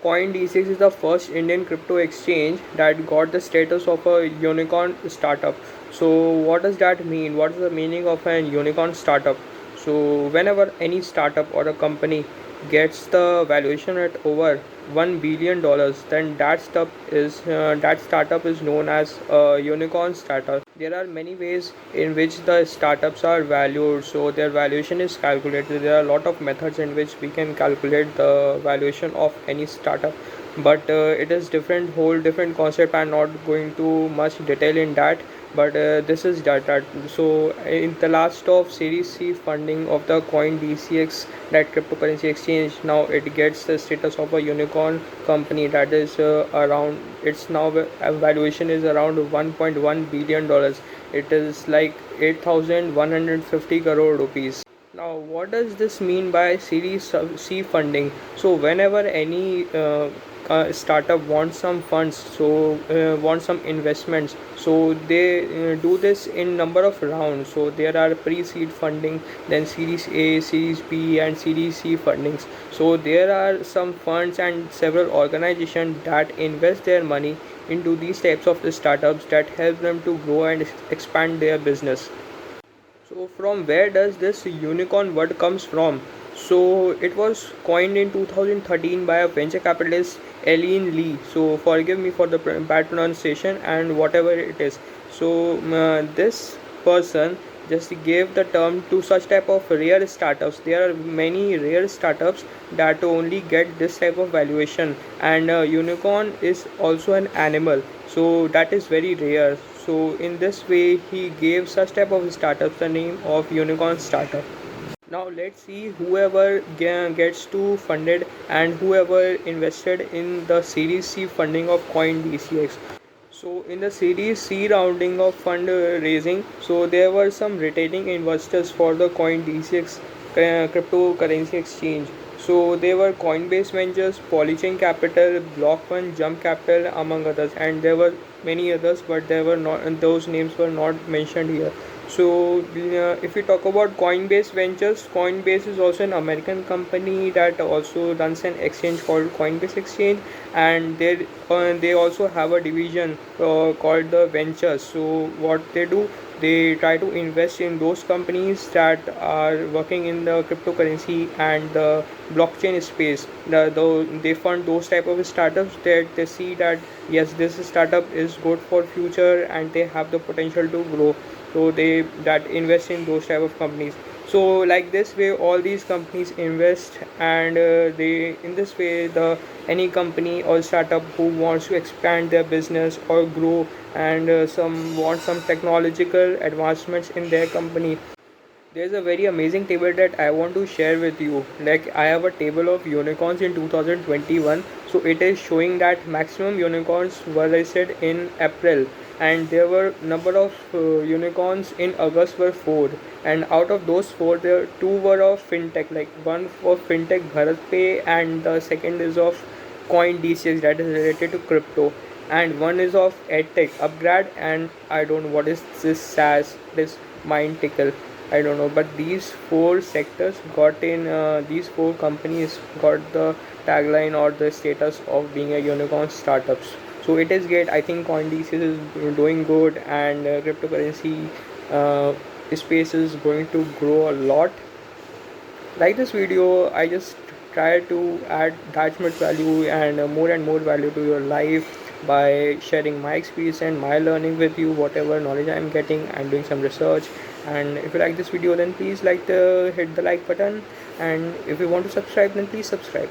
CoinDCX is the first Indian crypto exchange that got the status of a unicorn startup. So, what does that mean? What is the meaning of an unicorn startup? So, whenever any startup or a company gets the valuation at over $1 billion, then that startup is known as a unicorn startup. There are many ways in which the startups are valued, so their valuation is calculated. There are a lot of methods in which we can calculate the valuation of any startup, but it is different, whole different concept. I'm not going to much detail in that, but this is that. So in the last of Series C funding of the Coin DCX, that cryptocurrency exchange, now it gets the status of a unicorn company. That is around, its now valuation is around $1.1 billion. It is like 8,150 crore rupees. Now, what does this mean by Series C funding? So, whenever any startup wants some funds, so wants some investments, so they do this in number of rounds. So there are pre-seed funding, then Series A, Series B, and Series C fundings. So there are some funds and several organizations that invest their money into these types of startups that help them to grow and expand their business. So from where does this unicorn word comes from? So it was coined in 2013 by a venture capitalist, Eileen Lee. So forgive me for the bad pronunciation and whatever it is. So this person just gave the term to such type of rare startups. There are many rare startups that only get this type of valuation, and unicorn is also an animal, so that is very rare. So in this way he gave such type of startups the name of unicorn startup. Now let's see whoever gets to funded and whoever invested in the Series C funding of CoinDCX. So in the Series C rounding of fund raising, so there were some retaining investors for the CoinDCX cryptocurrency exchange. So they were Coinbase Ventures, Polychain Capital, Block One, Jump Capital, among others, and there were many others, but they were not, those names were not mentioned here. So if we talk about Coinbase Ventures, Coinbase is also an American company that also runs an exchange called Coinbase Exchange, and they also have a division called the Ventures. So what they do, they try to invest in those companies that are working in the cryptocurrency and the blockchain space. They fund those type of startups that they see that yes, this startup is good for future and they have the potential to grow, so they that invest in those type of companies. So like this way all these companies invest, and they in this way the any company or startup who wants to expand their business or grow, and some want some technological advancements in their company. There's a very amazing table that I want to share with you. Like I have a table of unicorns in 2021. So it is showing that maximum unicorns were listed in April, and there were number of unicorns in August were 4, and out of those 4 there two were of fintech, like one for fintech BharatPe, and the second is of Coin DCX, that is related to crypto, and one is of edtech Upgrad, and I don't know what is this SaaS, this Mind Tickle, I don't know, but these four sectors got in, these four companies got the tagline or the status of being a unicorn startups. So it is great. I think CoinDesk is doing good, and cryptocurrency uh, space is going to grow a lot. Like this video, I just try to add that much value and more value to your life by sharing my experience and my learning with you. Whatever knowledge I'm getting, I'm doing some research. And if you like this video, then please hit the like button, and if you want to subscribe, then please subscribe.